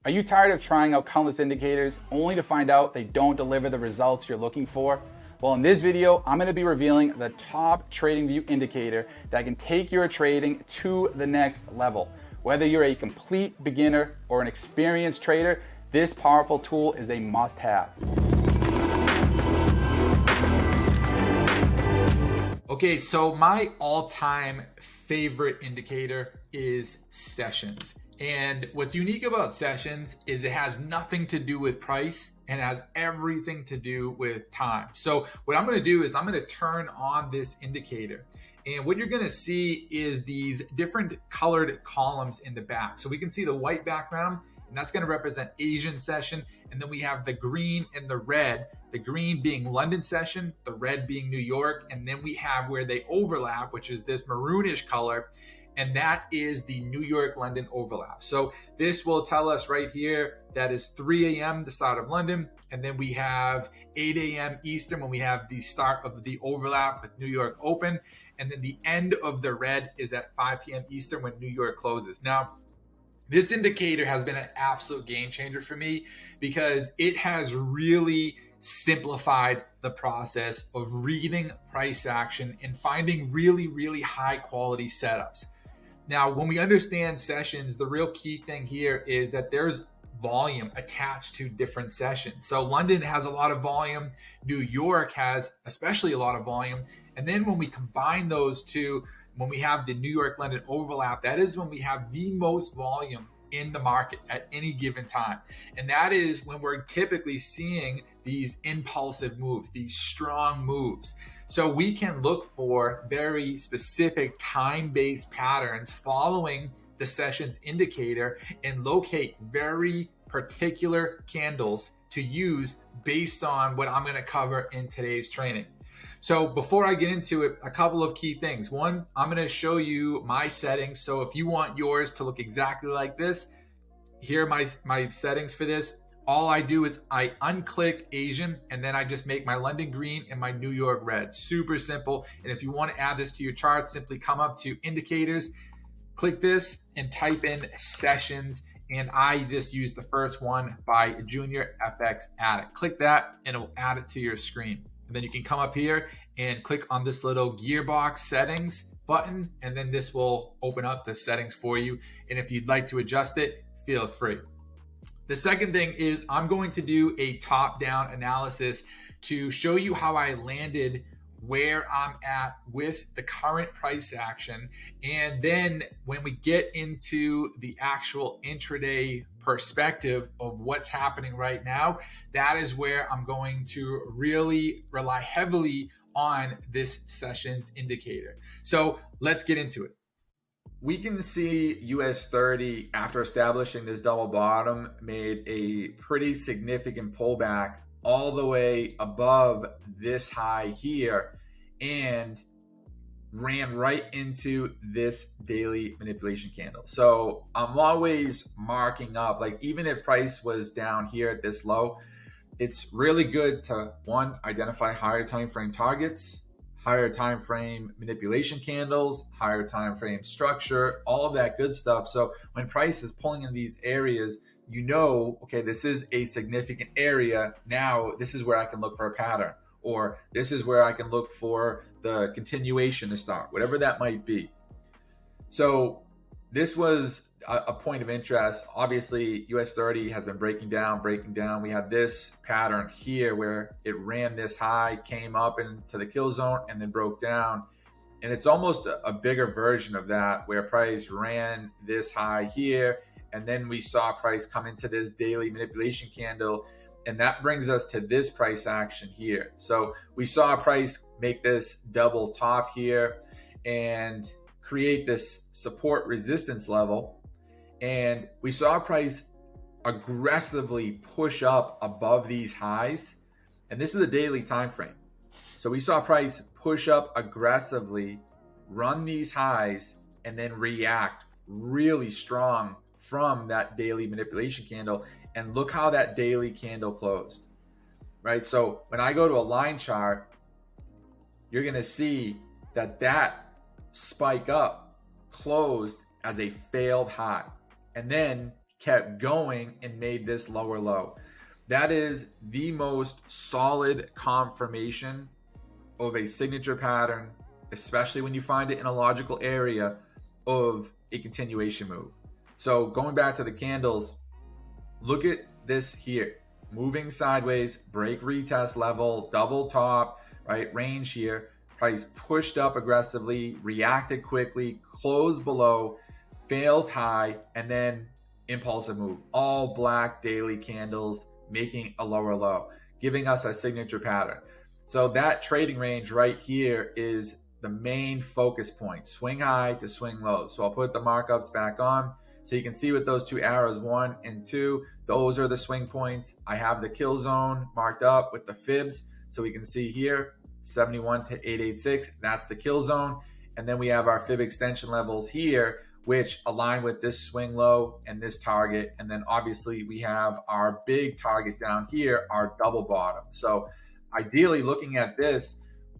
Are you tired of trying out countless indicators only to find out they don't deliver the results you're looking for? Well, in this video, I'm gonna be revealing the top TradingView indicator that can take your trading to the next level. Whether you're a complete beginner or an experienced trader, this powerful tool is a must-have. Okay, so my all-time favorite indicator is sessions. And what's unique about sessions is it has nothing to do with price and has everything to do with time. So what I'm gonna do is I'm gonna turn on this indicator. And what you're gonna see is these different colored columns in the back. So we can see the white background, and that's gonna represent Asian session. And then we have the green and the red, the green being London session, the red being New York. And then we have where they overlap, which is this maroonish color. And that is the New York-London overlap. So this will tell us right here that is 3 a.m. the start of London. And then we have 8 a.m. Eastern when we have the start of the overlap with New York open. And then the end of the red is at 5 p.m. Eastern when New York closes. Now, this indicator has been an absolute game changer for me because it has really simplified the process of reading price action and finding really high quality setups. Now, when we understand sessions, the real key thing here is that there's volume attached to different sessions. So London has a lot of volume, New York has especially a lot of volume. And then when we combine those two, when we have the New York-London overlap, that is when we have the most volume in the market at any given time. And that is when we're typically seeing these impulsive moves, these strong moves. So we can look for very specific time-based patterns following the sessions indicator and locate very particular candles to use based on what I'm going to cover in today's training. So before I get into it, a couple of key things. One, I'm going to show you my settings. So if you want yours to look exactly like this, here are my settings for this. All I do is I unclick Asian and then I just make my London green and my New York red. Super simple. And if you want to add this to your chart, simply come up to indicators, click this and type in sessions. And I just use the first one by Junior FX Addict. Click that and it will add it to your screen. And then you can come up here and click on this little gearbox settings button. And then this will open up the settings for you. And if you'd like to adjust it, feel free. The second thing is I'm going to do a top-down analysis to show you how I landed where I'm at with the current price action. And then when we get into the actual intraday perspective of what's happening right now, that is where I'm going to really rely heavily on this sessions indicator. So let's get into it. We can see US 30 after establishing this double bottom made a pretty significant pullback all the way above this high here and ran right into this daily manipulation candle. So I'm always marking up, like even if price was down here at this low, it's really good to one, identify higher time frame targets, higher time frame manipulation candles, higher time frame structure, all of that good stuff. So when price is pulling in these areas, you know, okay, this is a significant area. Now this is where I can look for a pattern, or this is where I can look for the continuation to start, whatever that might be. So this was a point of interest. Obviously, US 30 has been breaking down. We had this pattern here where it ran this high, came up into the kill zone, and then broke down. And it's almost a bigger version of that where price ran this high here, and then we saw price come into this daily manipulation candle, and that brings us to this price action here. So we saw price make this double top here and create this support resistance level. And we saw price aggressively push up above these highs. And this is a daily time frame. So we saw price push up aggressively, run these highs, and then react really strong from that daily manipulation candle. And look how that daily candle closed, right? So when I go to a line chart, you're going to see that that spike up closed as a failed high. And then kept going and made this lower low. That is the most solid confirmation of a signature pattern, especially when you find it in a logical area of a continuation move. So going back to the candles, look at this here, moving sideways, break retest level, double top, right? Range here, price pushed up aggressively, reacted quickly, closed below, failed high, and then impulsive move. All black daily candles making a lower low, giving us a signature pattern. So that trading range right here is the main focus point, swing high to swing low. So I'll put the markups back on so you can see with those two arrows, 1 and 2, those are the swing points. I have the kill zone marked up with the fibs. So we can see here, 71 to 886, that's the kill zone. And then we have our fib extension levels here, which align with this swing low and this target. And then obviously we have our big target down here, our double bottom. So ideally looking at this,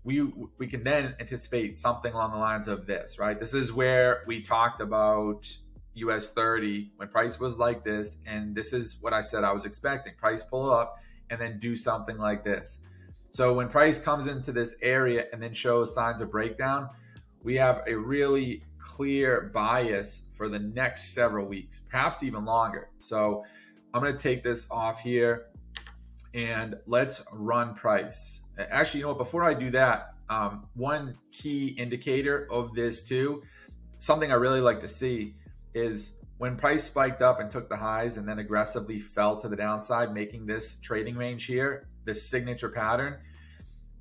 we can then anticipate something along the lines of this, right? This is where we talked about US 30 when price was like this. And this is what I said I was expecting. Price pull up and then do something like this. So when price comes into this area and then shows signs of breakdown, we have a really clear bias for the next several weeks, perhaps even longer. So I'm going to take this off here and let's run price. Actually, you know what, before I do that, one key indicator of this too, something I really like to see is when price spiked up and took the highs and then aggressively fell to the downside, making this trading range here, this signature pattern,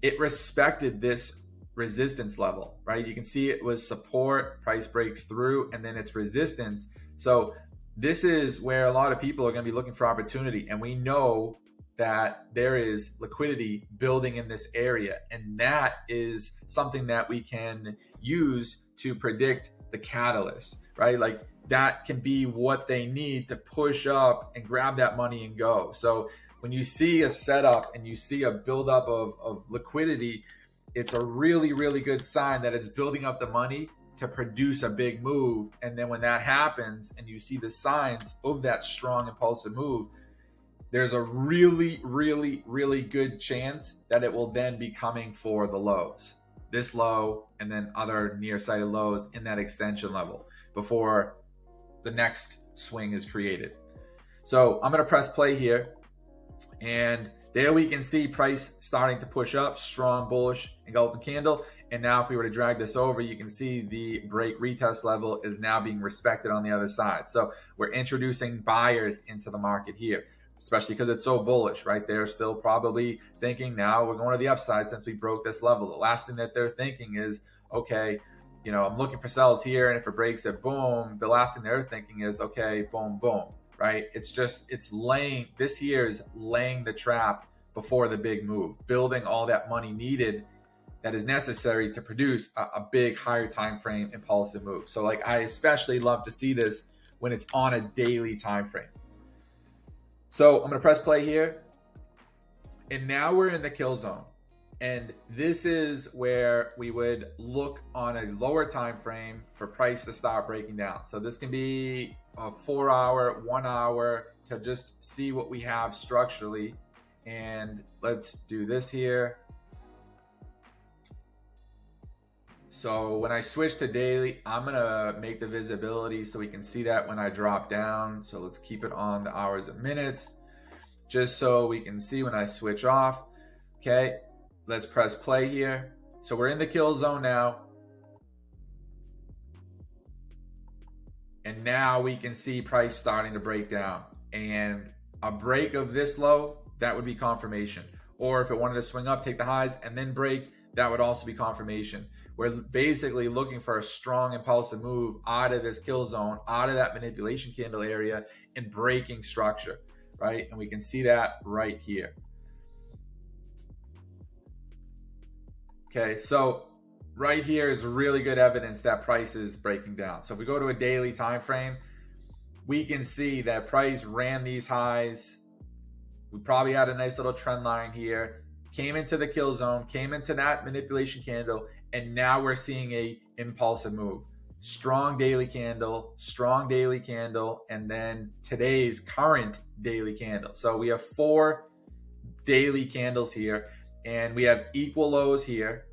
it respected this resistance level, right? You can see it was support, price breaks through, and then it's resistance. So this is where a lot of people are going to be looking for opportunity. And we know that there is liquidity building in this area. And that is something that we can use to predict the catalyst, right? Like that can be what they need to push up and grab that money and go. So when you see a setup and you see a buildup of liquidity, it's a really, really good sign that it's building up the money to produce a big move. And then when that happens and you see the signs of that strong impulsive move, there's a really, really, really good chance that it will then be coming for the lows. This low and then other nearsighted lows in that extension level before the next swing is created. So I'm going to press play here. And there we can see price starting to push up, strong bullish engulfing candle. And now if we were to drag this over, you can see the break retest level is now being respected on the other side. So we're introducing buyers into the market here, especially because it's so bullish, right? They're still probably thinking now we're going to the upside since we broke this level. The last thing that they're thinking is, okay, you know, I'm looking for sells here. And if it breaks it, boom, the last thing they're thinking is, okay, boom, boom. Right? It's laying, this here is laying the trap before the big move, building all that money needed that is necessary to produce a big higher time frame impulsive move. So like, I especially love to see this when it's on a daily time frame. So I'm going to press play here. And now we're in the kill zone. And this is where we would look on a lower time frame for price to start breaking down. So this can be a 4 hour, 1 hour to just see what we have structurally. And let's do this here. So when I switch to daily, I'm gonna make the visibility so we can see that when I drop down. So let's keep it on the hours and minutes, just so we can see when I switch off. Okay, let's press play here. So we're in the kill zone now. And now we can see price starting to break down. And a break of this low, that would be confirmation. Or if it wanted to swing up, take the highs and then break, that would also be confirmation. We're basically looking for a strong impulsive move out of this kill zone, out of that manipulation candle area, and breaking structure, right? And we can see that right here. Okay, so right here is really good evidence that price is breaking down. So if we go to a daily time frame, we can see that price ran these highs. We probably had a nice little trend line here, came into the kill zone, came into that manipulation candle, and now we're seeing a impulsive move. strong daily candle, and then today's current daily candle. So we have 4 daily candles here, and we have equal lows here.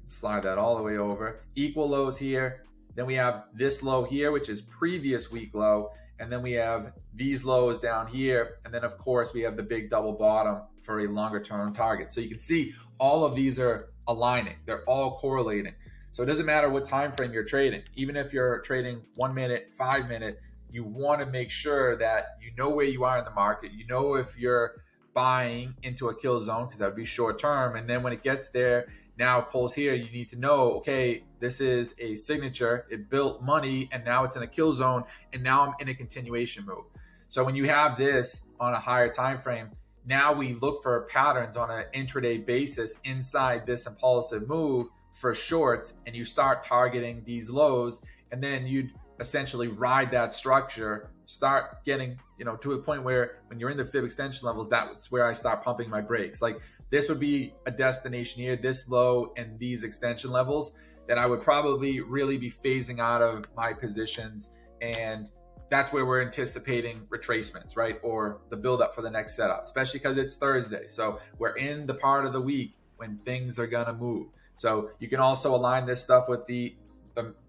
Slide that all the way over. Equal lows here. Then we have this low here, which is previous week low. And then we have these lows down here. And then, of course, we have the big double bottom for a longer term target. So you can see all of these are aligning. They're all correlating. So it doesn't matter what time frame you're trading. Even if you're trading 1 minute, 5 minute, you want to make sure that you know where you are in the market. You know if you're buying into a kill zone, because that would be short term. And then when it gets there, now it pulls here, you need to know, okay, this is a signature. It built money, and now it's in a kill zone, and now I'm in a continuation move. So when you have this on a higher time frame, now we look for patterns on an intraday basis inside this impulsive move for shorts, and you start targeting these lows, and then you'd essentially ride that structure, start getting, to a point where when you're in the fib extension levels, that's where I start pumping my brakes. Like this would be a destination here, this low and these extension levels, that I would probably really be phasing out of my positions. And that's where we're anticipating retracements, right? Or the buildup for the next setup, especially because it's Thursday. So we're in the part of the week when things are gonna move. So you can also align this stuff with the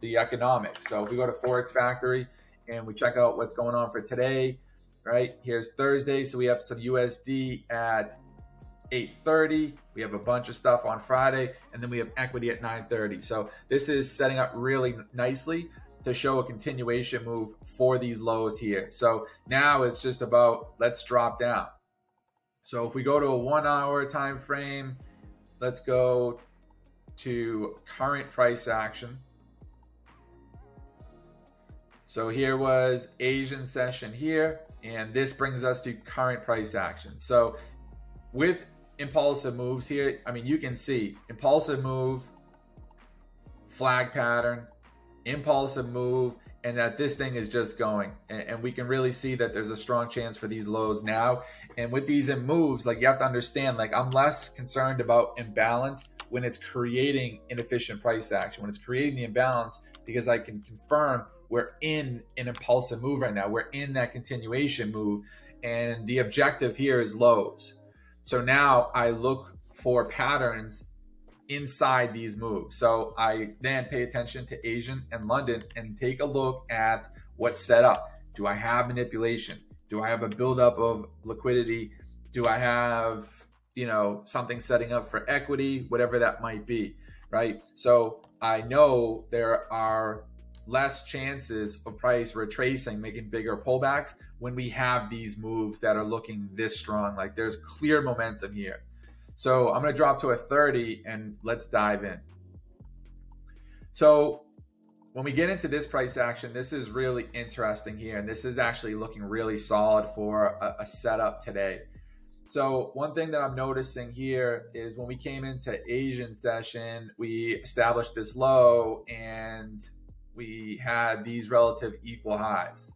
economics. So if we go to Forex Factory and we check out what's going on for today, right? Here's Thursday. So we have some USD at 8:30. We have a bunch of stuff on Friday, and then we have equity at 9:30. So this is setting up really nicely to show a continuation move for these lows here. So now it's just about, let's drop down. So if we go to a 1 hour time frame, let's go to current price action. So here was Asian session here, and this brings us to current price action. So with impulsive moves here, I mean, you can see impulsive move, flag pattern, impulsive move, and that this thing is just going. And we can really see that there's a strong chance for these lows now. And with these moves, like, you have to understand, like, I'm less concerned about imbalance when it's creating inefficient price action, when it's creating the imbalance, because I can confirm we're in an impulsive move right now. We're in that continuation move, and the objective here is lows. So now I look for patterns inside these moves. So I then pay attention to Asian and London and take a look at what's set up. Do I have manipulation? Do I have a buildup of liquidity? Do I have, something setting up for equity, whatever that might be, right? So I know there are less chances of price retracing, making bigger pullbacks when we have these moves that are looking this strong. Like, there's clear momentum here. So I'm going to drop to a 30 and let's dive in. So when we get into this price action, this is really interesting here. And this is actually looking really solid for a setup today. So one thing that I'm noticing here is when we came into Asian session, we established this low and we had these relative equal highs.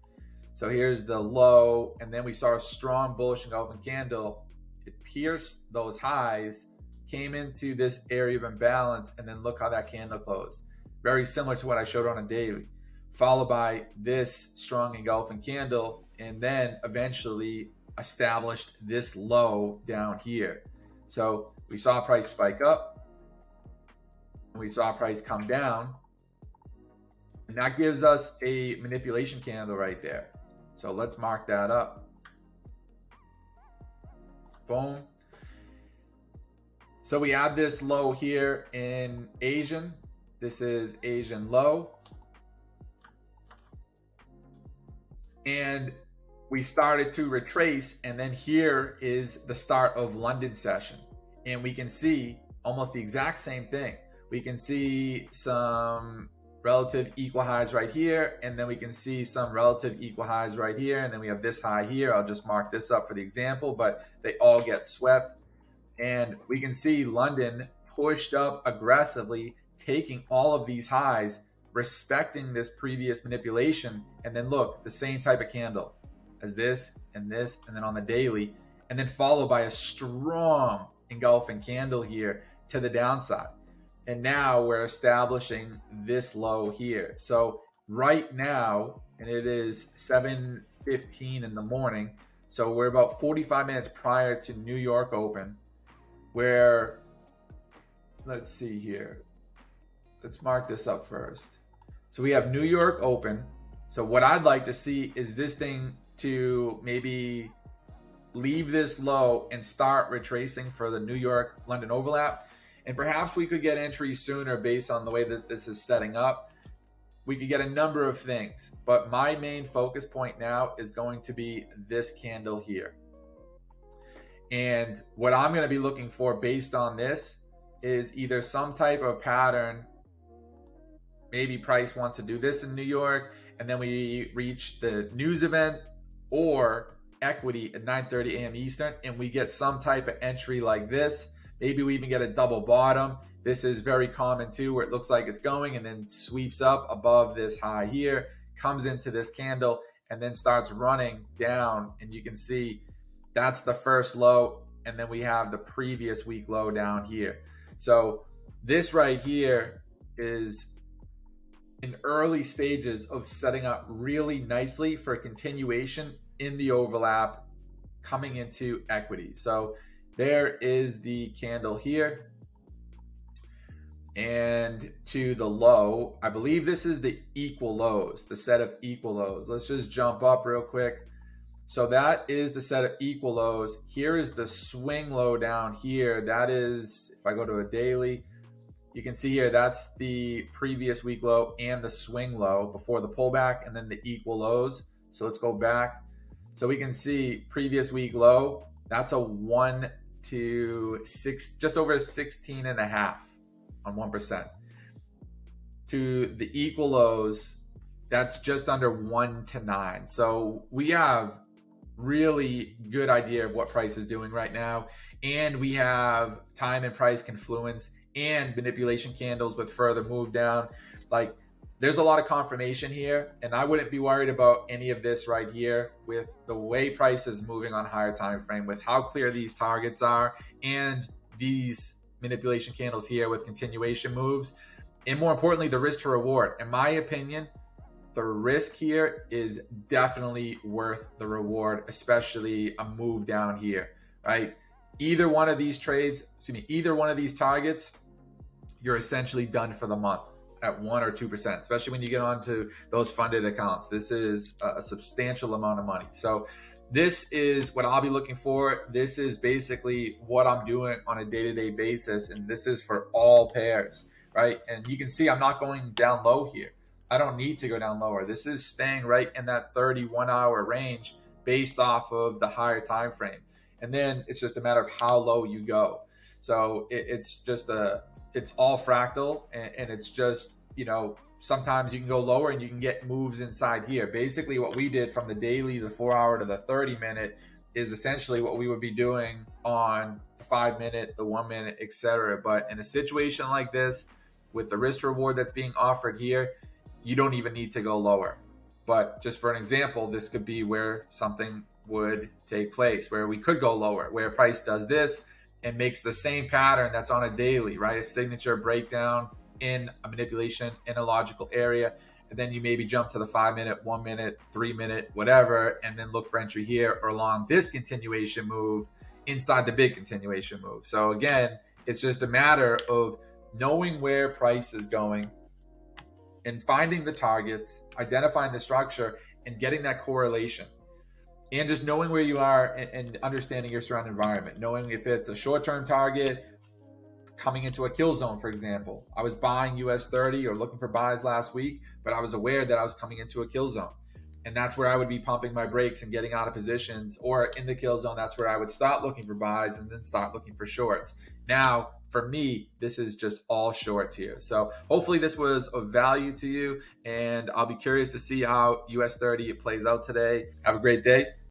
So here's the low, and then we saw a strong bullish engulfing candle. It pierced those highs, came into this area of imbalance, and then look how that candle closed. Very similar to what I showed on a daily, followed by this strong engulfing candle, and then eventually established this low down here. So we saw price spike up, and we saw price come down, and that gives us a manipulation candle right there. So let's mark that up. Boom. So we have this low here in Asian. This is Asian low. And we started to retrace, and then here is the start of London session. And we can see almost the exact same thing. We can see some relative equal highs right here, and then we can see some relative equal highs right here, and then we have this high here. I'll just mark this up for the example, but they all get swept. And we can see London pushed up aggressively, taking all of these highs, respecting this previous manipulation, and then look, the same type of candle as this, and then on the daily, and then followed by a strong engulfing candle here to the downside. And now we're establishing this low here. So right now, and it is 7:15 in the morning. So we're about 45 minutes prior to New York Open, where, let's see here. Let's mark this up first. So we have New York Open. So what I'd like to see is this thing to maybe leave this low and start retracing for the New York London overlap. And perhaps we could get entries sooner based on the way that this is setting up. We could get a number of things, but my main focus point now is going to be this candle here. And what I'm going to be looking for based on this is either some type of pattern. Maybe price wants to do this in New York, and then we reach the news event or equity at 9:30 a.m. Eastern, and we get some type of entry like this. Maybe we even get a double bottom. This is very common too, where it looks like it's going and then sweeps up above this high here, comes into this candle, and then starts running down. And you can see that's the first low, and then we have the previous week low down here. So this right here is in early stages of setting up really nicely for a continuation in the overlap coming into equity. So there is the candle here. And to the low, I believe this is the equal lows, the set of equal lows. Let's just jump up real quick. So that is the set of equal lows. Here is the swing low down here. That is, if I go to a daily, you can see here, that's the previous week low and the swing low before the pullback, and then the equal lows. So let's go back. So we can see previous week low, that's a 1 to 6, just over 16.5 on 1%. To the equal lows, that's just under 1 to 9. So we have really good idea of what price is doing right now. And we have time and price confluence and manipulation candles with further move down. Like, there's a lot of confirmation here, and I wouldn't be worried about any of this right here with the way price is moving on higher time frame, with how clear these targets are, and these manipulation candles here with continuation moves. And more importantly, the risk to reward. In my opinion, the risk here is definitely worth the reward, especially a move down here, right? Either one of these trades, either one of these targets, you're essentially done for the month at 1 or 2%, especially when you get onto those funded accounts. This is a substantial amount of money. So this is what I'll be looking for. This is basically what I'm doing on a day-to-day basis, and this is for all pairs, right? And you can see I'm not going down low here. I don't need to go down lower. This is staying right in that 31-hour range based off of the higher time frame. And then it's just a matter of how low you go. So it's all fractal, and it's just, sometimes you can go lower and you can get moves inside here. Basically what we did from the daily, the 4-hour to the 30-minute is essentially what we would be doing on the 5-minute, the 1-minute, etc. But in a situation like this, with the risk reward that's being offered here, you don't even need to go lower. But just for an example, this could be where something would take place, where we could go lower, where price does this and makes the same pattern that's on a daily, right? A signature breakdown in a manipulation in a logical area. And then you maybe jump to the 5-minute, 1-minute, 3-minute, whatever, and then look for entry here or along this continuation move inside the big continuation move. So again, it's just a matter of knowing where price is going and finding the targets, identifying the structure, and getting that correlation. And just knowing where you are and understanding your surrounding environment, knowing if it's a short-term target coming into a kill zone, for example. I was buying US 30 or looking for buys last week, but I was aware that I was coming into a kill zone. And that's where I would be pumping my brakes and getting out of positions, or in the kill zone, that's where I would start looking for buys and then start looking for shorts. Now, for me, this is just all shorts here. So hopefully this was of value to you, and I'll be curious to see how US 30 plays out today. Have a great day.